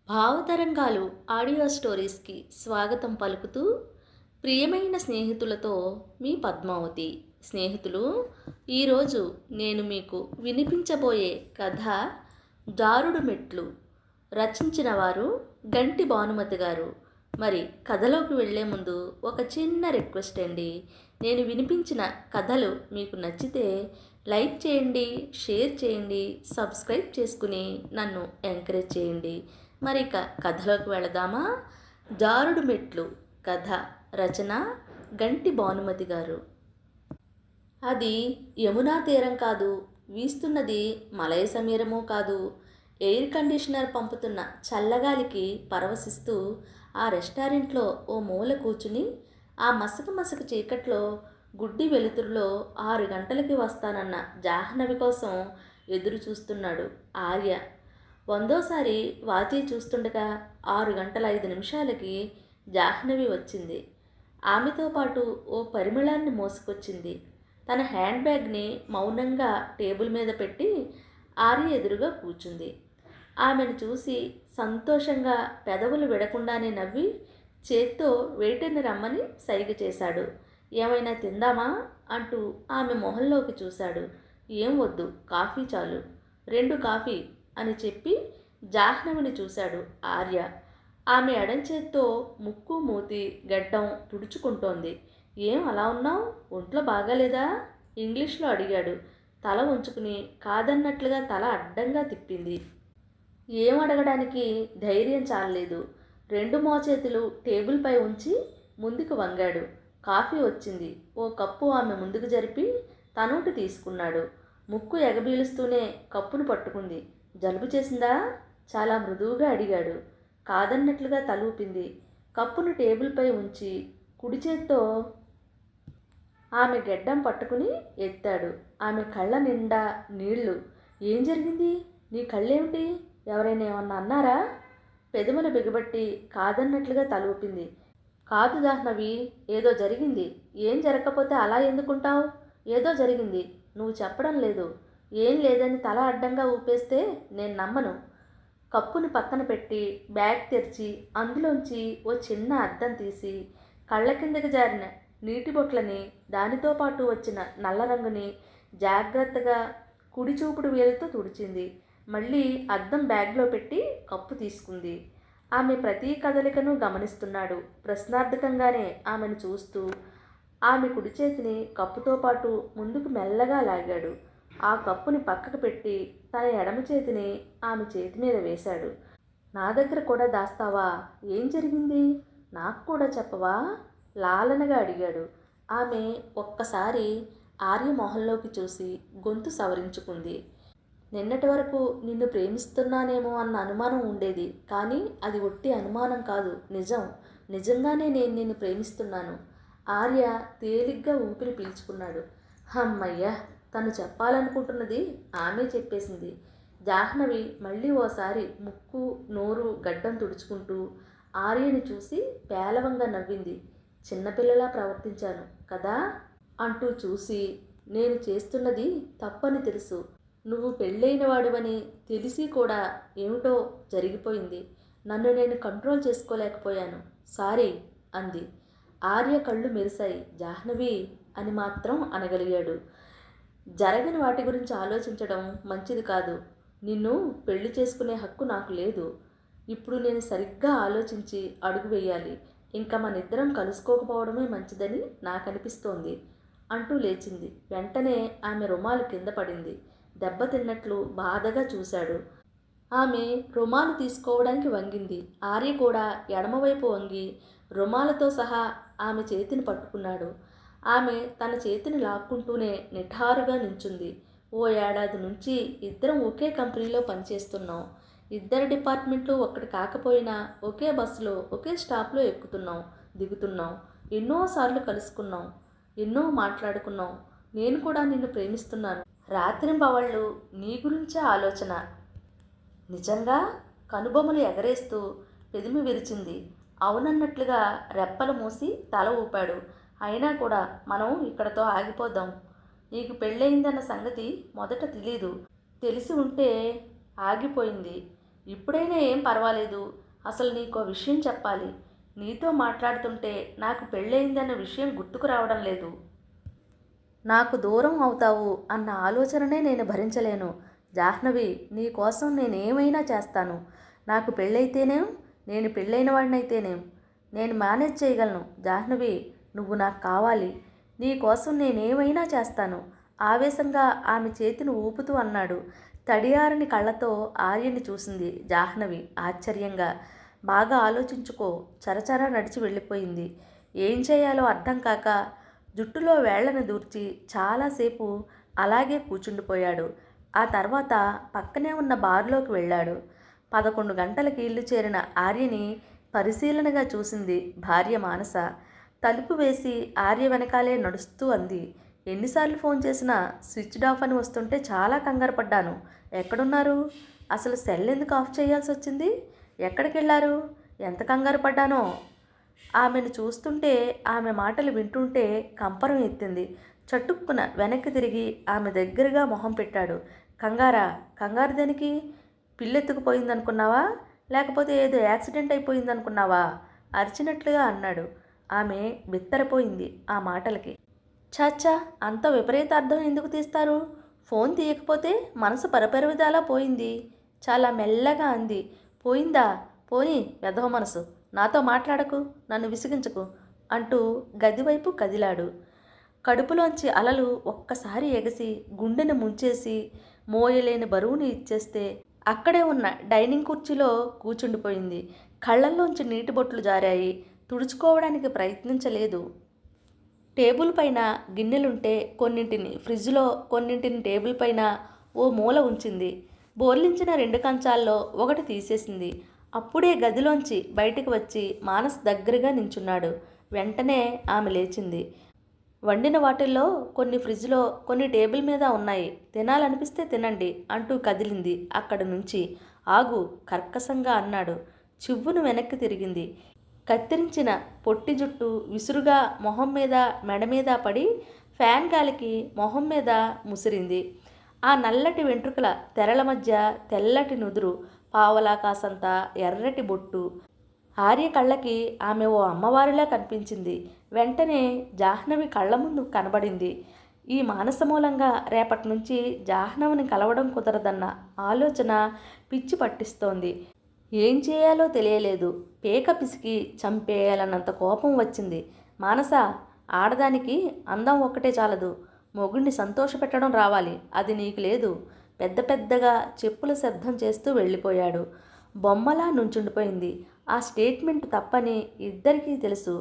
భావతరంగాలు audio స్టోరీస్కి స్వాగతం పలుకుతూ ప్రియమైన స్నేహితులతో మీ పద్మావతి. స్నేహితులు, ఈరోజు నేను మీకు వినిపించబోయే కథ జారుడు మెట్లు. రచించిన వారు గంటి భానుమతి గారు. మరి కథలోకి వెళ్ళే ముందు ఒక చిన్న రిక్వెస్ట్ అండి. నేను వినిపించిన కథలు మీకు నచ్చితే లైక్ చేయండి, షేర్ చేయండి, సబ్స్క్రైబ్ చేసుకుని నన్ను ఎంకరేజ్ చేయండి. మరి ఇక కథలోకి వెళదామా? జారుడు మెట్లు కథ. రచన గంటి భానుమతి గారు. అది యమునా తీరం కాదు, వీస్తున్నది మలయ సమీరము కాదు. ఎయిర్ కండిషనర్ పంపుతున్న చల్లగాలికి పరవశిస్తూ ఆ రెస్టారెంట్లో ఓ మూల కూర్చుని ఆ మసక మసక చీకట్లో గుడ్డి వెలుతురులో 6 గంటలకి వస్తానన్న జాహ్నవి కోసం ఎదురు చూస్తున్నాడు ఆర్య. 100సారి వాచి చూస్తుండగా 6 గంటల 5 నిమిషాలకి జాహ్నవి వచ్చింది. ఆమెతో పాటు ఓ పరిమళాన్ని మోసుకొచ్చింది. తన హ్యాండ్ బ్యాగ్ని మౌనంగా టేబుల్ మీద పెట్టి ఆర్య ఎదురుగా కూర్చుంది. ఆమెను చూసి సంతోషంగా పెదవులు విడకుండానే నవ్వి చేత్తో వెయిటర్ని రమ్మని సైగ చేశాడు. ఏమైనా తిందామా అంటూ ఆమె మొహంలోకి చూశాడు. ఏం వద్దు, కాఫీ చాలు. 2 కాఫీ అని చెప్పి జాహ్నవిని చూశాడు ఆర్య. ఆమె ఎడంచేత్తో ముక్కు మూతి గడ్డం తుడుచుకుంటోంది. ఏం అలా ఉన్నావు? ఒంట్లో బాగాలేదా? ఇంగ్లీష్లో అడిగాడు. తల ఉంచుకుని కాదన్నట్లుగా తల అడ్డంగా తిప్పింది. ఏం అడగడానికి ధైర్యం చాలలేదు. 2 మోచేతులు టేబుల్పై ఉంచి ముందుకు వంగాడు. కాఫీ వచ్చింది. ఓ కప్పు ఆమె ముందుకు జరిపి తనూటి తీసుకున్నాడు. ముక్కు ఎగబీలుస్తూనే కప్పును పట్టుకుంది. జలుబు చేసిందా? చాలా మృదువుగా అడిగాడు. కాదన్నట్లుగా తలూపింది. కప్పును టేబుల్పై ఉంచి కుడి చేత్తో ఆమె గెడ్డం పట్టుకుని ఎత్తాడు. ఆమె కళ్ళ నిండా నీళ్లు. ఏం జరిగింది? నీ కళ్ళేమిటి? ఎవరైనా ఏమన్నా అన్నారా? పెదములు బిగబట్టి కాదన్నట్లుగా తలూపింది. కాదు జాహ్నవి, ఏదో జరిగింది. ఏం జరగకపోతే అలా ఎందుకుంటావు? ఏదో జరిగింది, నువ్వు చెప్పడం లేదు. ఏం లేదని తల అడ్డంగా ఊపేస్తే నేను నమ్మను. కప్పుని పక్కన పెట్టి బ్యాగ్ తెరిచి అందులోంచి ఓ చిన్న అద్దం తీసి కళ్ళ కిందకి జారిన నీటి బొట్లని, దానితో పాటు వచ్చిన నల్ల రంగుని జాగ్రత్తగా కుడి చూపుడు వేలుతో తుడిచింది. మళ్ళీ అద్దం బ్యాగ్లో పెట్టి కప్పు తీసుకుంది. ఆమె ప్రతి కదలికను గమనిస్తున్నాడు. ప్రశ్నార్థకంగానే ఆమెను చూస్తూ ఆమె కుడి చేతిని కప్పుతో పాటు ముందుకు మెల్లగా లాగాడు. ఆ కప్పుని పక్కకు పెట్టి తన ఎడమ చేతిని ఆమె చేతి మీద వేశాడు. నా దగ్గర కూడా దాస్తావా? ఏం జరిగింది? నాకు కూడా చెప్పవా? లాలనగా అడిగాడు. ఆమె ఒక్కసారి ఆర్య మొహంలోకి చూసి గొంతు సవరించుకుంది. నిన్నటి వరకు నిన్ను ప్రేమిస్తున్నానేమో అన్న అనుమానం ఉండేది, కానీ అది ఒట్టి అనుమానం కాదు, నిజం. నిజంగానే నేను నిన్ను ప్రేమిస్తున్నాను. ఆర్య తేలిగ్గా ఊపిరి పీల్చుకున్నాడు. హమ్మయ్య, తను చెప్పాలనుకుంటున్నది ఆమె చెప్పేసింది. జాహ్నవి మళ్ళీ ఓసారి ముక్కు నోరు గడ్డం తుడుచుకుంటూ ఆర్యని చూసి పేలవంగా నవ్వింది. చిన్నపిల్లలా ప్రవర్తించాను కదా అంటూ చూసి, నేను చేస్తున్నది తప్పని తెలుసు. నువ్వు పెళ్ళైన వాడివని తెలిసి కూడా ఏమిటో జరిగిపోయింది. నన్ను నేను కంట్రోల్ చేసుకోలేకపోయాను. సారీ అంది. ఆర్య కళ్ళు మెరిశాయి. జాహ్నవి అని మాత్రం అనగలిగాడు. జరగని వాటి గురించి ఆలోచించడం మంచిది కాదు. నిన్ను పెళ్లి చేసుకునే హక్కు నాకు లేదు. ఇప్పుడు నేను సరిగ్గా ఆలోచించి అడుగు వేయాలి. ఇంకా మనిద్దరం కలుసుకోకపోవడమే మంచిదని నాకు అనిపిస్తోంది అంటూ లేచింది. వెంటనే ఆమె రుమాలు కింద పడింది. దెబ్బతిన్నట్లు బాధగా చూశాడు. ఆమె రుమాలు తీసుకోవడానికి వంగింది. ఆర్య కూడా ఎడమవైపు వంగి రుమాలతో సహా ఆమె చేతిని పట్టుకున్నాడు. ఆమె తన చేతిని లాక్కుంటూనే నిఠారుగా నించుంది. ఓ ఏడాది నుంచి ఇద్దరం ఒకే కంపెనీలో పనిచేస్తున్నాం. ఇద్దరి డిపార్ట్మెంట్లు ఒక్కటి కాకపోయినా ఒకే బస్సులో ఒకే స్టాప్లో ఎక్కుతున్నాం, దిగుతున్నాం. ఎన్నోసార్లు కలుసుకున్నాం, ఎన్నో మాట్లాడుకున్నాం. నేను కూడా నిన్ను ప్రేమిస్తున్నాను. రాత్రింబవళ్ళు నీ గురించే ఆలోచన. నిజంగా? కనుబొమ్మలు ఎగరేస్తూ పెదిమి విరిచింది. అవునన్నట్లుగా రెప్పలు మూసి తల ఊపాడు. అయినా కూడా మనం ఇక్కడతో ఆగిపోదాం. నీకు పెళ్ళయిందన్న సంగతి మొదట తెలీదు. తెలిసి ఉంటే ఆగిపోయింది. ఇప్పుడైనా ఏం పర్వాలేదు. అసలు నీకో విషయం చెప్పాలి. నీతో మాట్లాడుతుంటే నాకు పెళ్ళయిందన్న విషయం గుర్తుకు రావడం లేదు. నాకు దూరం అవుతావు అన్న ఆలోచననే నేను భరించలేను. జాహ్నవి, నీ కోసం నేనేమైనా చేస్తాను. నాకు పెళ్ళైతేనేం, నేను పెళ్ళైన వాడినైతేనేం నేను మేనేజ్ చేయగలను. జాహ్నవి, నువ్వు నాకు కావాలి. నీ కోసం నేనేమైనా చేస్తాను. ఆవేశంగా ఆమె చేతిని ఊపుతూ అన్నాడు. తడియారని కళ్ళతో ఆర్యని చూసింది జాహ్నవి ఆశ్చర్యంగా. బాగా ఆలోచించుకో. చరచరా నడిచి వెళ్ళిపోయింది. ఏం చేయాలో అర్థం కాక జుట్టులో వేళ్లను దూర్చి చాలాసేపు అలాగే కూర్చుండిపోయాడు. ఆ తర్వాత పక్కనే ఉన్న బార్లోకి వెళ్ళాడు. 11 గంటలకి ఇల్లు చేరిన ఆర్యని పరిశీలనగా చూసింది భార్య మానస. తలుపు వేసి ఆర్య వెనకాలే నడుస్తూ అంది. ఎన్నిసార్లు ఫోన్ చేసినా స్విచ్డ్ ఆఫ్ అని వస్తుంటే చాలా కంగారు పడ్డాను. ఎక్కడున్నారు? అసలు సెల్ ఎందుకు ఆఫ్ చేయాల్సి వచ్చింది? ఎక్కడికి వెళ్ళారు? ఎంత కంగారు పడ్డానో. ఆమెను చూస్తుంటే, ఆమె మాటలు వింటుంటే కంపరం ఎత్తింది. చటుక్కున వెనక్కి తిరిగి ఆమె దగ్గరగా మొహం పెట్టాడు. కంగారా? కంగారు దేనికి? పిల్లెత్తుకుపోయిందనుకున్నావా? లేకపోతే ఏదో యాక్సిడెంట్ అయిపోయిందనుకున్నావా? అరిచినట్లుగా అన్నాడు. ఆమె బిత్తరపోయింది ఆ మాటలకి. చాచా, అంత విపరీతార్థం ఎందుకు తీస్తారు? ఫోన్ తీయకపోతే మనసు పరపరవిధాలా పోయింది. చాలా మెల్లగా అంది. పోయిందా? పోనీ వెధవ మనసు. నాతో మాట్లాడకు, నన్ను విసిగించకు అంటూ గదివైపు కదిలాడు. కడుపులోంచి అలలు ఒక్కసారి ఎగసి గుండెను ముంచేసి మోయలేని బరువుని ఇచ్చేస్తే అక్కడే ఉన్న డైనింగ్ కుర్చీలో కూర్చుండిపోయింది. కళ్ళల్లోంచి నీటి బొట్లు జారాయి. తుడుచుకోవడానికి ప్రయత్నించలేదు. టేబుల్ పైన గిన్నెలుంటే కొన్నింటిని ఫ్రిడ్జ్లో, కొన్నింటిని టేబుల్ పైన ఓ మూల ఉంచింది. బోర్లించిన 2 కంచాల్లో ఒకటి తీసేసింది. అప్పుడే గదిలోంచి బయటికి వచ్చి మానస్ దగ్గరగా నించున్నాడు. వెంటనే ఆమె లేచింది. వండిన వాటిల్లో కొన్ని ఫ్రిడ్జ్లో, కొన్ని టేబుల్ మీద ఉన్నాయి. తినాలనిపిస్తే తినండి అంటూ కదిలింది అక్కడి నుంచి. ఆగు, కర్కశంగా అన్నాడు. చివ్వును వెనక్కి తిరిగింది. కత్తిరించిన పొట్టి జుట్టు విసురుగా మొహం మీద, మెడ మీద పడి ఫ్యాన్ గాలికి మొహం మీద ముసిరింది. ఆ నల్లటి వెంట్రుకల తెరల మధ్య తెల్లటి నుదురు, పావలా కాసంత ఎర్రటి బొట్టు. ఆర్య కళ్ళకి ఆమె ఓ అమ్మవారిలా కనిపించింది. వెంటనే జాహ్నవి కళ్ళ ముందు కనబడింది. ఈ మానస మూలంగా రేపటి నుంచి జాహ్నవిని కలవడం కుదరదన్న ఆలోచన పిచ్చి పట్టిస్తోంది. ఏం చేయాలో తెలియలేదు. పేక పిసికి చంపేయాలన్నంత కోపం వచ్చింది. మానస, ఆడదానికి అందం ఒక్కటే చాలదు, మొగుణ్ణి సంతోషపెట్టడం రావాలి. అది నీకు లేదు. పెద్ద పెద్దగా చెప్పుల శబ్దం చేస్తూ వెళ్ళిపోయాడు. బొమ్మలా నుంచుండిపోయింది. ఆ స్టేట్మెంట్ తప్పని ఇద్దరికీ తెలుసు.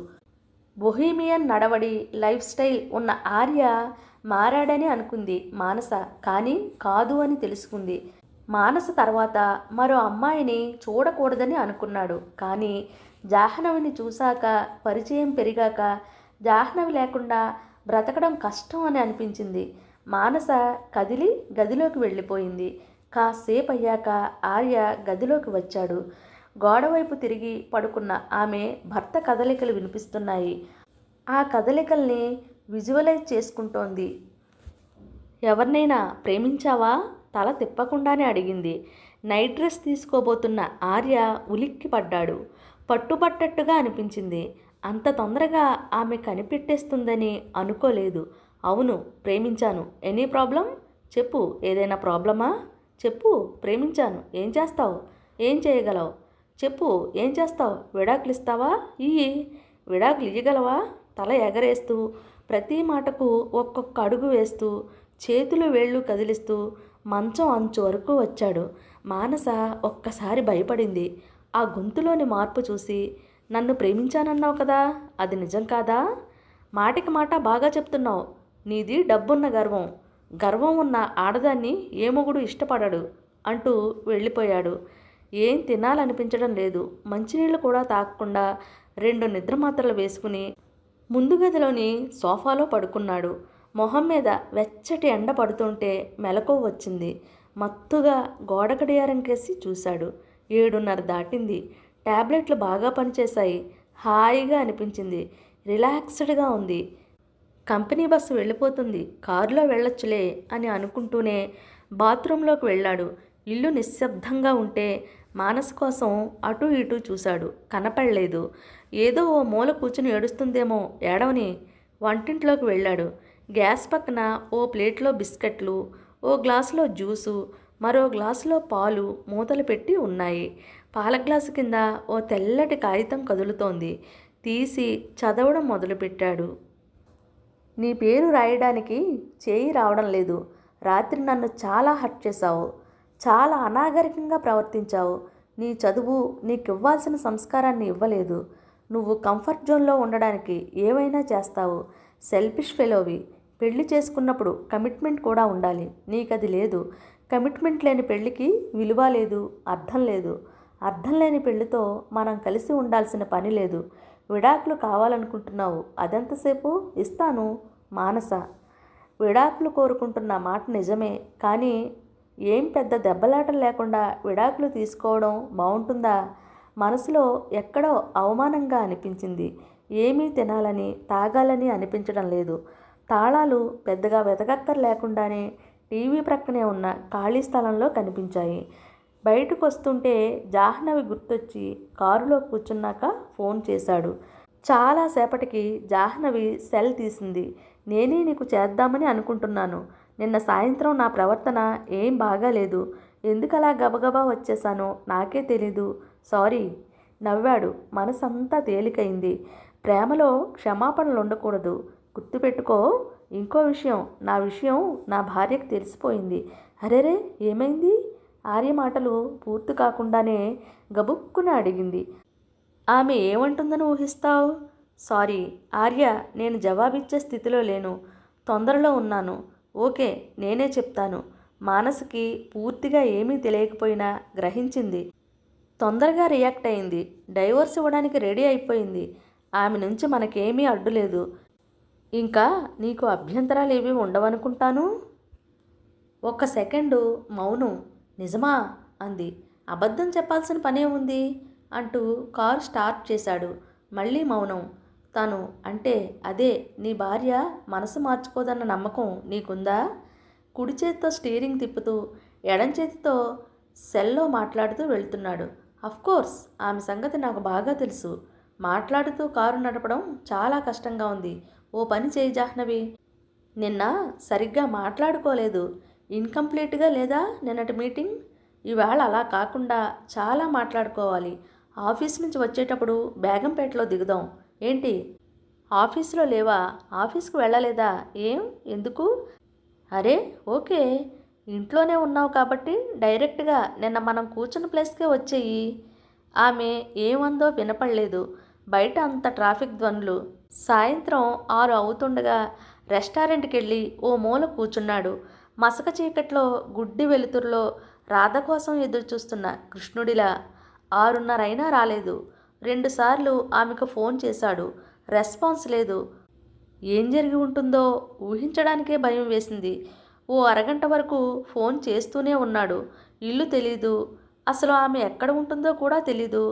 బొహీమియన్ నడవడి, లైఫ్ స్టైల్ ఉన్న ఆర్య మారాడని అనుకుంది మానస. కానీ కాదు అని తెలుసుకుంది. మానస తర్వాత మరో అమ్మాయిని చూడకూడదని అనుకున్నాడు. కానీ జాహ్నవిని చూశాక, పరిచయం పెరిగాక జాహ్నవి లేకుండా బ్రతకడం కష్టం అని అనిపించింది. మానస కదిలి గదిలోకి వెళ్ళిపోయింది. కాసేపు అయ్యాక ఆర్య గదిలోకి వచ్చాడు. గోడవైపు తిరిగి పడుకున్న ఆమె భర్త కదలికలు వినిపిస్తున్నాయి. ఆ కదలికల్ని విజువలైజ్ చేసుకుంటోంది. ఎవరినైనా ప్రేమించావా? తల తిప్పకుండానే అడిగింది. నైట్ డ్రెస్ తీసుకోబోతున్న ఆర్య ఉలిక్కి పడ్డాడు. పట్టుబట్టట్టుగా అనిపించింది. అంత తొందరగా ఆమె కనిపెట్టేస్తుందని అనుకోలేదు. అవును, ప్రేమించాను. Any problem? చెప్పు. ఏదైనా ప్రాబ్లమా? చెప్పు. ప్రేమించాను. ఏం చేస్తావు? ఏం చేయగలవు? చెప్పు. ఏం చేస్తావు? విడాకులు ఇస్తావా? ఇయ్యి. విడాకులు ఇయ్యగలవా? తల ఎగరేస్తూ ప్రతి మాటకు ఒక్కొక్క అడుగు వేస్తూ చేతులు వేళ్ళు కదిలిస్తూ మంచం అంచు వరకు వచ్చాడు. మానస ఒక్కసారి భయపడింది. ఆ గొంతులోని మార్పు చూసి, నన్ను ప్రేమించానన్నావు కదా, అది నిజం కాదా? మాటికి మాట బాగా చెప్తున్నావు. నీది డబ్బున్న గర్వం. గర్వం ఉన్న ఆడదాన్ని ఏ మొగుడు ఇష్టపడడు అంటూ వెళ్ళిపోయాడు. ఏం తినాలనిపించడం లేదు. మంచినీళ్ళు కూడా తాగకుండా 2 నిద్రమాత్రలు వేసుకుని ముందు గదిలోని సోఫాలో పడుకున్నాడు. మొహం మీద వెచ్చటి ఎండ పడుతుంటే మెలకువ వచ్చింది. మత్తుగా గోడ గడియారం కేసి చూశాడు. 7:30 దాటింది. టాబ్లెట్లు బాగా పనిచేశాయి. హాయిగా అనిపించింది. రిలాక్స్డ్గా ఉంది. కంపెనీ బస్సు వెళ్ళిపోతుంది, కారులో వెళ్ళొచ్చులే అని అనుకుంటూనే బాత్రూంలోకి వెళ్ళాడు. ఇల్లు నిశ్శబ్దంగా ఉంటే మానస్ కోసం అటూ ఇటూ చూశాడు. కనపడలేదు. ఏదో ఓ మూల కూర్చుని ఏడుస్తుందేమో, ఏడవని. వంటింట్లోకి వెళ్ళాడు. గ్యాస్ పక్కన ఓ ప్లేట్లో బిస్కెట్లు, ఓ గ్లాసులో జ్యూసు, మరో గ్లాసులో పాలు మూతలు పెట్టి ఉన్నాయి. పాల గ్లాసు కింద ఓ తెల్లటి కాగితం కదులుతోంది. తీసి చదవడం మొదలుపెట్టాడు. నీ పేరు రాయడానికి చేయి రావడం లేదు. రాత్రి నన్ను చాలా హర్ట్ చేశావు. చాలా అనాగరికంగా ప్రవర్తించావు. నీ చదువు నీకివ్వాల్సిన సంస్కారాన్ని ఇవ్వలేదు. నువ్వు కంఫర్ట్ జోన్లో ఉండడానికి ఏమైనా చేస్తావు. సెల్ఫిష్ ఫెలోవి. పెళ్లి చేసుకున్నప్పుడు కమిట్మెంట్ కూడా ఉండాలి. నీకది లేదు. కమిట్మెంట్ లేని పెళ్లికి విలువ లేదు, అర్థం లేదు. అర్థం లేని పెళ్లితో మనం కలిసి ఉండాల్సిన పని లేదు. విడాకులు కావాలనుకుంటున్నావు. అదెంతసేపు? ఇస్తాను. మానస. విడాకులు కోరుకుంటున్న మాట నిజమే, కానీ ఏం పెద్ద దెబ్బలాటలు లేకుండా విడాకులు తీసుకోవడం బాగుంటుందా? మనసులో ఎక్కడో అవమానంగా అనిపించింది. ఏమీ తినాలని తాగాలని అనిపించడం లేదు. తాళాలు పెద్దగా వెతకక్కర్లేకుండానే టీవీ ప్రక్కనే ఉన్న ఖాళీ స్థలంలో కనిపించాయి. బయటకు వస్తుంటే జాహ్నవి గుర్తొచ్చి కారులో కూర్చున్నాక ఫోన్ చేశాడు. చాలాసేపటికి జాహ్నవి సెల్ తీసింది. నేనే నీకు చేద్దామని అనుకుంటున్నాను. నిన్న సాయంత్రం నా ప్రవర్తన ఏం బాగాలేదు. ఎందుకలా గబగబా వచ్చేసానో నాకే తెలీదు. సారీ. నవ్వాడు. మనసంతా తేలికైంది. ప్రేమలో క్షమాపణలు ఉండకూడదు. గుర్తుపెట్టుకో. ఇంకో విషయం, నా విషయం నా భార్యకు తెలిసిపోయింది. అరెరే, ఏమైంది? ఆర్య మాటలు పూర్తి కాకుండానే గబుక్కున అడిగింది. ఆమె ఏమంటుందని ఊహిస్తావు? సారీ ఆర్య, నేను జవాబిచ్చే స్థితిలో లేను. తొందరలో ఉన్నాను. ఓకే, నేనే చెప్తాను. మానసికి పూర్తిగా ఏమీ తెలియకపోయినా గ్రహించింది. తొందరగా రియాక్ట్ అయింది. డైవోర్స్ ఇవ్వడానికి రెడీ అయిపోయింది. ఆమె నుంచి మనకేమీ అడ్డులేదు. ఇంకా నీకు అభ్యంతరాలు ఏవి ఉండవనుకుంటాను. ఒక్క సెకండు మౌనం. నిజమా? అంది. అబద్ధం చెప్పాల్సిన పనే ఉంది అంటూ కారు స్టార్ట్ చేశాడు. మళ్ళీ మౌనం. తను అంటే అదే నీ భార్య మనసు మార్చుకోదన్న నమ్మకం నీకుందా? కుడి చేతితో స్టీరింగ్ తిప్పుతూ ఎడం చేతితో సెల్లో మాట్లాడుతూ వెళ్తున్నాడు. అఫ్కోర్స్ ఆమె సంగతి నాకు బాగా తెలుసు. మాట్లాడుతూ కారు నడపడం చాలా కష్టంగా ఉంది. ఓ పని చేయి జాహ్నవి. నిన్న సరిగ్గా మాట్లాడుకోలేదు. ఇన్కంప్లీట్గా లేదా నిన్నటి మీటింగ్? ఈవేళ అలా కాకుండా చాలా మాట్లాడుకోవాలి. ఆఫీస్ నుంచి వచ్చేటప్పుడు బేగంపేటలో దిగుదాం. ఏంటి, ఆఫీసులో లేవా? ఆఫీస్కి వెళ్ళలేదా? ఏం, ఎందుకు? అరే ఓకే, ఇంట్లోనే ఉన్నావు కాబట్టి డైరెక్ట్గా నిన్న మనం కూర్చున్న ప్లేస్కే వచ్చేయి. ఆమె ఏమందో వినపడలేదు. బయట అంత ట్రాఫిక్ ధ్వనులు. సాయంత్రం 6 అవుతుండగా రెస్టారెంట్కి వెళ్ళి ఓ మూల కూర్చున్నాడు. మసక చీకట్లో గుడ్డి వెలుతురులో రాధ కోసం ఎదురుచూస్తున్న కృష్ణుడిలా. 6:30 అయినా రాలేదు. 2 సార్లు ఆమెకు ఫోన్ చేశాడు. రెస్పాన్స్ లేదు. ఏం జరిగి ఉంటుందో ఊహించడానికే భయం వేసింది. ఓ అరగంట వరకు ఫోన్ చేస్తూనే ఉన్నాడు. ఇల్లు తెలీదు. అసలు ఆమె ఎక్కడ ఉంటుందో కూడా తెలీదు.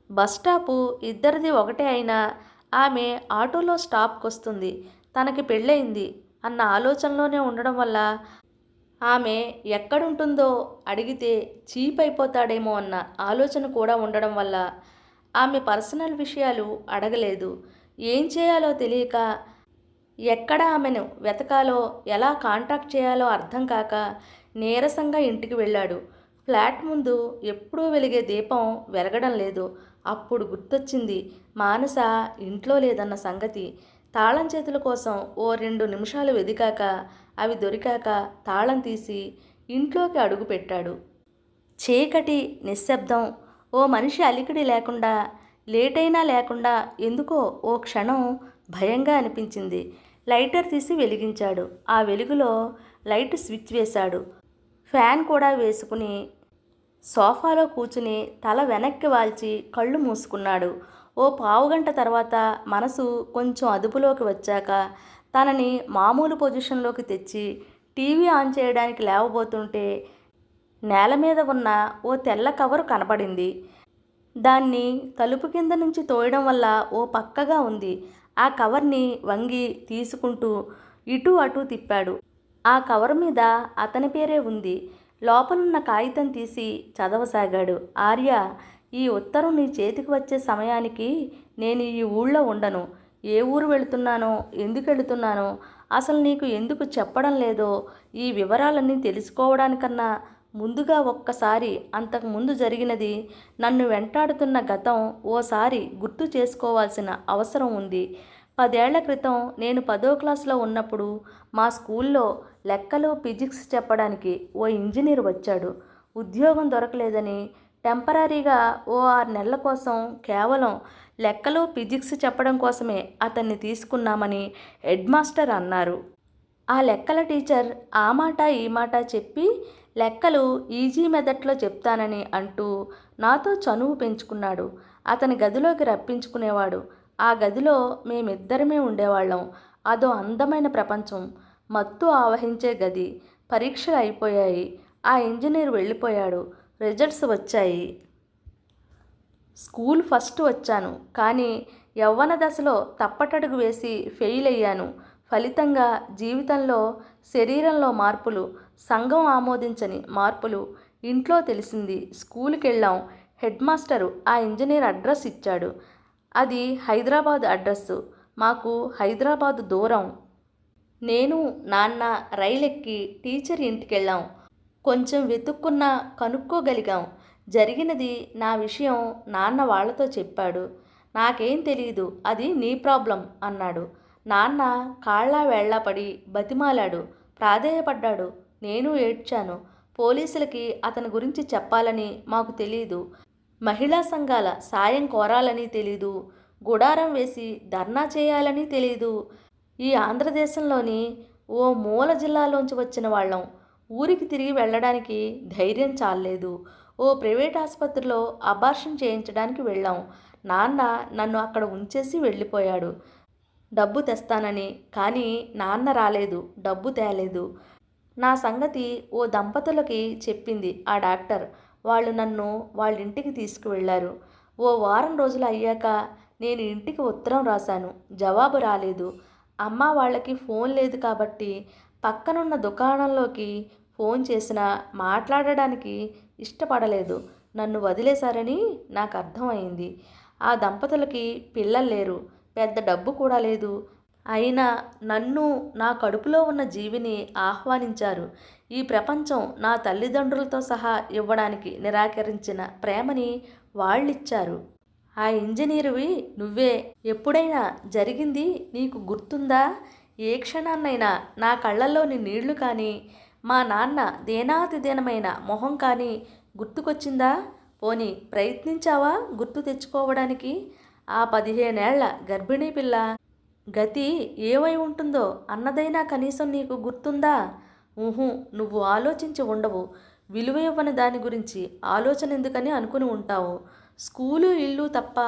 బస్టాపు ఇద్దరిది ఒకటే అయినా ఆమె ఆటోలో స్టాప్కి వస్తుంది. తనకి పెళ్ళయింది అన్న ఆలోచనలోనే ఉండడం వల్ల, ఆమె ఎక్కడుంటుందో అడిగితే చీప్ అయిపోతాడేమో అన్న ఆలోచన కూడా ఉండడం వల్ల ఆమె పర్సనల్ విషయాలు అడగలేదు. ఏం చేయాలో తెలియక, ఎక్కడ ఆమెను వెతకాలో, ఎలా కాంటాక్ట్ చేయాలో అర్థం కాక నీరసంగా ఇంటికి వెళ్ళాడు. ఫ్లాట్ ముందు ఎప్పుడూ వెలిగే దీపం వెలగడం లేదు. అప్పుడు గుర్తొచ్చింది మానస ఇంట్లో లేదన్న సంగతి. తాళం చేతుల కోసం ఓ 2 నిమిషాలు వెదికాక అవి దొరికాక తాళం తీసి ఇంట్లోకి అడుగుపెట్టాడు. చీకటి, నిశ్శబ్దం. ఓ మనిషి అలికిడి లేకుండా, లేటైనా లేకుండా ఎందుకో ఓ క్షణం భయంగా అనిపించింది. లైటర్ తీసి వెలిగించాడు. ఆ వెలుగులో లైట్ స్విచ్ వేశాడు. ఫ్యాన్ కూడా వేసుకుని సోఫాలో కూర్చుని తల వెనక్కి వాల్చి కళ్ళు మూసుకున్నాడు. ఓ పావుగంట తర్వాత మనసు కొంచెం అదుపులోకి వచ్చాక తనని మామూలు పొజిషన్లోకి తెచ్చి టీవీ ఆన్ చేయడానికి లేవబోతుంటే నేల మీద ఉన్న ఓ తెల్ల కవరు కనపడింది. దాన్ని తలుపు కింద నుంచి తోయడం వల్ల ఓ పక్కగా ఉంది. ఆ కవర్ని వంగి తీసుకుంటూ ఇటు అటు తిప్పాడు. ఆ కవర్ మీద అతని పేరే ఉంది. లోపలున్న కాగితం తీసి చదవసాగాడు. ఆర్య, ఈ ఉత్తరం నీ చేతికి వచ్చే సమయానికి నేను ఈ ఊళ్ళో ఉండను. ఏ ఊరు వెళుతున్నానో, ఎందుకు వెళుతున్నానో, అసలు నీకు ఎందుకు చెప్పడం లేదో ఈ వివరాలన్నీ తెలుసుకోవడానికన్నా ముందుగా ఒక్కసారి అంతకుముందు జరిగినది, నన్ను వెంటాడుతున్న గతం ఓసారి గుర్తు చేసుకోవాల్సిన అవసరం ఉంది. 10 ఏళ్ల క్రితం నేను 10వ క్లాసులో ఉన్నప్పుడు మా స్కూల్లో లెక్కలు, ఫిజిక్స్ చెప్పడానికి ఓ ఇంజనీర్ వచ్చాడు. ఉద్యోగం దొరకలేదని టెంపరరీగా ఓ 6 నెలల కోసం కేవలం లెక్కలు, ఫిజిక్స్ చెప్పడం కోసమే అతన్ని తీసుకున్నామని హెడ్ మాస్టర్ అన్నారు. ఆ లెక్కల టీచర్ ఆ మాట ఈ మాట చెప్పి లెక్కలు ఈజీ మెథడ్లో చెప్తానని అంటూ నాతో చనువు పెంచుకున్నాడు. అతని గదిలోకి రప్పించుకునేవాడు. ఆ గదిలో మేమిద్దరమే ఉండేవాళ్ళం. అదో అందమైన ప్రపంచం, మత్తు ఆవహించే గది. పరీక్షలు అయిపోయాయి. ఆ ఇంజనీర్ వెళ్ళిపోయాడు. రిజల్ట్స్ వచ్చాయి. స్కూల్ ఫస్ట్ వచ్చాను. కానీ యవ్వన దశలో తప్పటడుగు వేసి ఫెయిల్ అయ్యాను. ఫలితంగా జీవితంలో, శరీరంలో మార్పులు, సంఘం ఆమోదించని మార్పులు. ఇంట్లో తెలిసింది. స్కూల్కి వెళ్ళాం. హెడ్ మాస్టరు ఆ ఇంజనీర్ అడ్రస్ ఇచ్చాడు. అది హైదరాబాద్ అడ్రస్సు. మాకు హైదరాబాదు దూరం. నేను, నాన్న రైలెక్కి టీచర్ ఇంటికెళ్ళాం. కొంచెం వెతుక్కున్నా కనుక్కోగలిగాం. జరిగినది నా విషయం నాన్న వాళ్లతో చెప్పాడు. నాకేం తెలీదు, అది నీ ప్రాబ్లం అన్నాడు. నాన్న కాళ్ళా వేళ్ళా పడి బతిమాలాడు, ప్రాధేయపడ్డాడు. నేను ఏడ్చాను. పోలీసులకి అతని గురించి చెప్పాలని మాకు తెలీదు. మహిళా సంఘాల సాయం కోరాలని తెలీదు. గుడారం వేసి ధర్నా చేయాలని తెలీదు. ఈ ఆంధ్రదేశంలోని ఓ మూల జిల్లాలోంచి వచ్చిన వాళ్ళం. ఊరికి తిరిగి వెళ్ళడానికి ధైర్యం చాలలేదు. ఓ ప్రైవేట్ ఆసుపత్రిలో అబార్షన్ చేయించడానికి వెళ్ళాం. నాన్న నన్ను అక్కడ ఉంచేసి వెళ్ళిపోయాడు. డబ్బు తెస్తానని. కానీ నాన్న రాలేదు, డబ్బు తేలేదు. నా సంగతి ఓ దంపతులకి చెప్పింది ఆ డాక్టర్. వాళ్ళు నన్ను వాళ్ళ ఇంటికి తీసుకువెళ్ళారు. ఓ వారం రోజులు అయ్యాక నేను ఇంటికి ఉత్తరం రాశాను. జవాబు రాలేదు. అమ్మ వాళ్ళకి ఫోన్ లేదు కాబట్టి పక్కనున్న దుకాణంలోకి ఫోన్ చేసినా మాట్లాడడానికి ఇష్టపడలేదు. నన్ను వదిలేశారని నాకు అర్థమైంది. ఆ దంపతులకి పిల్లలు లేరు, పెద్ద డబ్బు కూడా లేదు. అయినా నన్ను, నా కడుపులో ఉన్న జీవిని ఆహ్వానించారు. ఈ ప్రపంచం నా తల్లిదండ్రులతో సహా ఇవ్వడానికి నిరాకరించిన ప్రేమని వాళ్ళిచ్చారు. ఆ ఇంజనీరువి నువ్వే. ఎప్పుడైనా జరిగింది నీకు గుర్తుందా? ఏ క్షణాన్నైనా నా కళ్ళల్లోని నీళ్లు కానీ, మా నాన్న దీనాతిదీనమైన మొహం కానీ గుర్తుకొచ్చిందా? పోనీ ప్రయత్నించావా గుర్తు తెచ్చుకోవడానికి? ఆ 15 ఏళ్ల గర్భిణీ పిల్ల గతి ఏమై ఉంటుందో అన్నదైనా కనీసం నీకు గుర్తుందా? నువ్వు ఆలోచించి ఉండవు. విలువ ఇవ్వని దాని గురించి ఆలోచన ఎందుకని అనుకుని ఉంటావు. స్కూలు, ఇల్లు తప్ప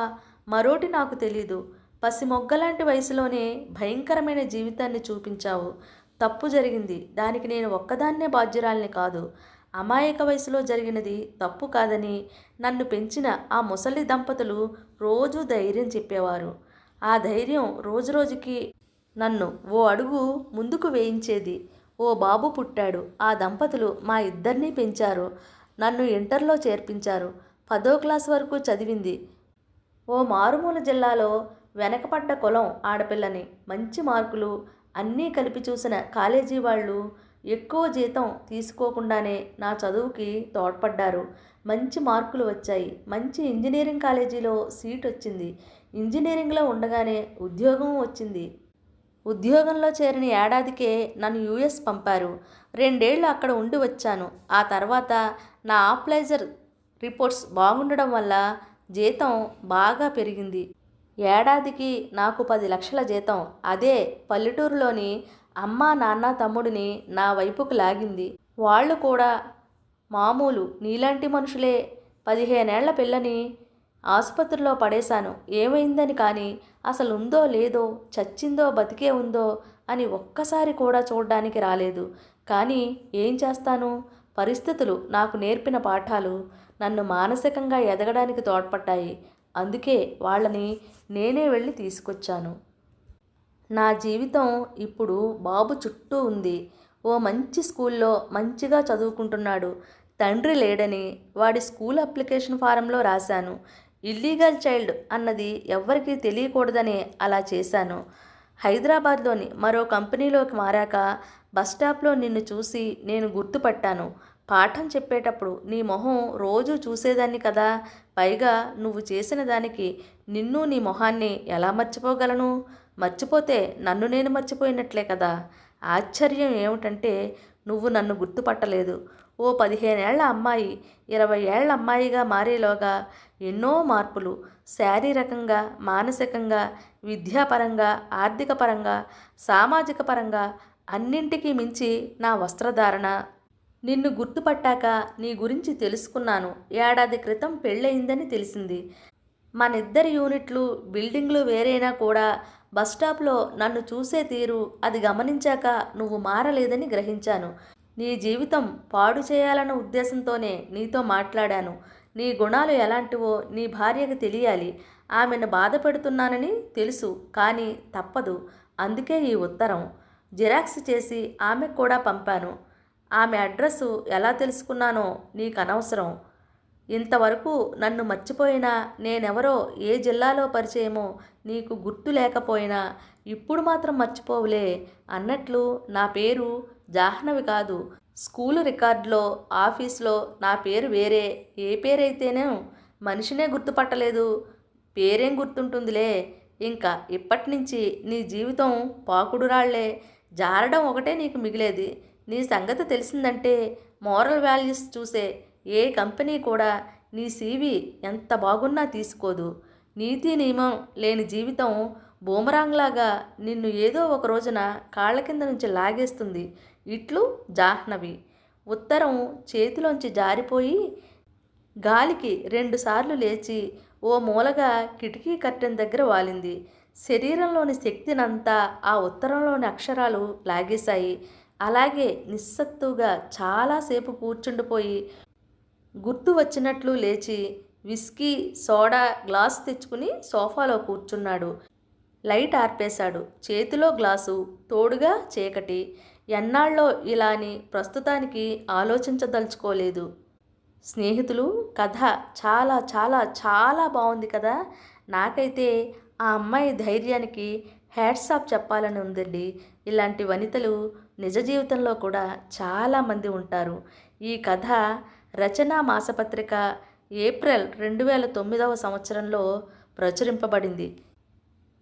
మరోటి నాకు తెలీదు. పసిమొగ్గలాంటి వయసులోనే భయంకరమైన జీవితాన్ని చూపించావు. తప్పు జరిగింది. దానికి నేను ఒక్కదాన్నే బాధ్యురాల్ని కాదు. అమాయక వయసులో జరిగినది తప్పు కాదని నన్ను పెంచిన ఆ ముసలి దంపతులు రోజూ ధైర్యం చెప్పేవారు. ఆ ధైర్యం రోజురోజుకి నన్ను ఓ అడుగు ముందుకు వేయించేది. ఓ బాబు పుట్టాడు. ఆ దంపతులు మా ఇద్దరినీ పెంచారు. నన్ను ఇంటర్లో చేర్పించారు. 10వ క్లాస్ వరకు చదివింది. ఓ మారుమూల జిల్లాలో వెనకపడ్డ కులం ఆడపిల్లని. మంచి మార్కులు అన్నీ కలిపి చూసిన కాలేజీ వాళ్ళు ఎక్కువ జీతం తీసుకోకుండానే నా చదువుకి తోడ్పడ్డారు. మంచి మార్కులు వచ్చాయి. మంచి ఇంజనీరింగ్ కాలేజీలో సీట్ వచ్చింది. ఇంజనీరింగ్లో ఉండగానే ఉద్యోగం వచ్చింది. ఉద్యోగంలో చేరిన ఏడాదికే నన్ను యుఎస్ పంపారు. 2 ఏళ్ళు అక్కడ ఉండి వచ్చాను. ఆ తర్వాత నా అప్లైజర్ రిపోర్ట్స్ బాగుండడం వల్ల జీతం బాగా పెరిగింది. ఏడాదికి నాకు 10 లక్షల జీతం. అదే పల్లెటూరులోని అమ్మా, నాన్న, తమ్ముడిని నా వైపుకు లాగింది. వాళ్ళు కూడా మామూలు నీలాంటి మనుషులే. 15 ఏళ్ల పిల్లని ఆసుపత్రిలో పడేశాను. ఏమైందని కానీ, అసలు ఉందో లేదో, చచ్చిందో బతికే ఉందో అని ఒక్కసారి కూడా చూడ్డానికి రాలేదు. కానీ ఏం చేస్తాను? పరిస్థితులు నాకు నేర్పిన పాఠాలు నన్ను మానసికంగా ఎదగడానికి తోడ్పడ్డాయి. అందుకే వాళ్ళని నేనే వెళ్ళి తీసుకొచ్చాను. నా జీవితం ఇప్పుడు బాబు చుట్టూ ఉంది. ఓ మంచి స్కూల్లో మంచిగా చదువుకుంటున్నాడు. తండ్రి లేడని వాడి స్కూల్ అప్లికేషన్ ఫారంలో రాశాను. ఇల్లీగల్ చైల్డ్ అన్నది ఎవ్వరికీ తెలియకూడదనే అలా చేశాను. హైదరాబాద్లోని మరో కంపెనీలోకి మారాక బస్టాప్లో నిన్ను చూసి నేను గుర్తుపట్టాను. పాఠం చెప్పేటప్పుడు నీ మొహం రోజూ చూసేదాన్ని కదా. పైగా నువ్వు చేసిన దానికి నిన్ను నీ మొహాన్ని ఎలా మర్చిపోగలను? మర్చిపోతే నన్ను నేను మర్చిపోయినట్లే కదా. ఆశ్చర్యం ఏమిటంటే నువ్వు నన్ను గుర్తుపట్టలేదు. ఓ 15 ఏళ్ల అమ్మాయి 20 ఏళ్ల అమ్మాయిగా మారేలోగా ఎన్నో మార్పులు, శారీరకంగా, మానసికంగా, విద్యాపరంగా, ఆర్థిక పరంగా, సామాజిక పరంగా, అన్నింటికీ మించి నా వస్త్రధారణ. నిన్ను గుర్తుపట్టాక నీ గురించి తెలుసుకున్నాను. ఏడాది క్రితం పెళ్ళయిందని తెలిసింది. మనిద్దరి యూనిట్లు, బిల్డింగ్లు వేరైనా కూడా బస్టాప్లో నన్ను చూసే తీరు, అది గమనించాక నువ్వు మారలేదని గ్రహించాను. నీ జీవితం పాడు చేయాలన్న ఉద్దేశంతోనే నీతో మాట్లాడాను. నీ గుణాలు ఎలాంటివో నీ భార్యకు తెలియాలి. ఆమెను బాధ పెడుతున్నానని తెలుసు, కానీ తప్పదు. అందుకే ఈ ఉత్తరం జిరాక్స్ చేసి ఆమెకు కూడా పంపాను. ఆమె అడ్రస్సు ఎలా తెలుసుకున్నానో నీకు అనవసరం. ఇంతవరకు నన్ను మర్చిపోయినా, నేనెవరో, ఏ జిల్లాలో పరిచయమో నీకు గుర్తు లేకపోయినా ఇప్పుడు మాత్రం మర్చిపోవులే. అన్నట్లు నా పేరు జాహ్నవి కాదు. స్కూలు రికార్డులో, ఆఫీస్లో నా పేరు వేరే. ఏ పేరైతేనే మనిషినే గుర్తుపట్టలేదు, పేరేం గుర్తుంటుందిలే. ఇంకా ఇప్పటినుంచి నీ జీవితం పాకుడురాళ్లే. జారడం ఒకటే నీకు మిగిలేది. నీ సంగతి తెలిసిందంటే మోరల్ వాల్యూస్ చూసే ఏ కంపెనీ కూడా నీ సీవీ ఎంత బాగున్నా తీసుకోదు. నీతి నియమం లేని జీవితం బూమరాంగ్లాగా నిన్ను ఏదో ఒక రోజున కాళ్ళ కింద నుంచి లాగేస్తుంది. ఇట్లు జాహ్నవి. ఉత్తరం చేతిలోంచి జారిపోయి గాలికి 2 సార్లు లేచి ఓ మూలగా కిటికీ కర్టెన్ దగ్గర వాలింది. శరీరంలోని శక్తినంతా ఆ ఉత్తరంలోని అక్షరాలు లాగేశాయి. అలాగే నిస్సత్తుగా చాలాసేపు కూర్చుండిపోయి గుర్తు వచ్చినట్లు లేచి విస్కీ, సోడా గ్లాసు తెచ్చుకుని సోఫాలో కూర్చున్నాడు. లైట్ ఆర్పేశాడు. చేతిలో గ్లాసు, తోడుగా చీకటి. ఎన్నాళ్ళో ఇలా అని ప్రస్తుతానికి ఆలోచించదలుచుకోలేదు. స్నేహితులు, కథ చాలా చాలా చాలా బాగుంది కదా. నాకైతే ఆ అమ్మాయి ధైర్యానికి హ్యాట్స్ ఆఫ్ చెప్పాలని ఉందండి. ఇలాంటి వనితలు నిజ జీవితంలో కూడా చాలామంది ఉంటారు. ఈ కథ రచనా మాసపత్రిక ఏప్రిల్ 2009 సంవత్సరంలో ప్రచురింపబడింది.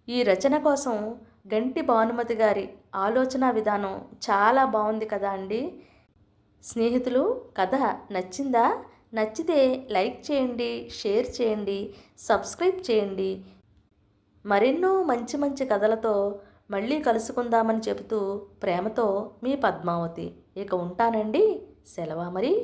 ఈ రచన కోసం గంటి భానుమతి గారి ఆలోచన విధానం చాలా బాగుంది కదా అండి. స్నేహితులు, కథ నచ్చిందా? నచ్చితే లైక్ చేయండి, షేర్ చేయండి, సబ్స్క్రైబ్ చేయండి. మరెన్నో మంచి మంచి కథలతో మళ్ళీ కలుసుకుందామని చెబుతూ ప్రేమతో మీ పద్మావతి. ఇక ఉంటానండి. సెలవా మరి.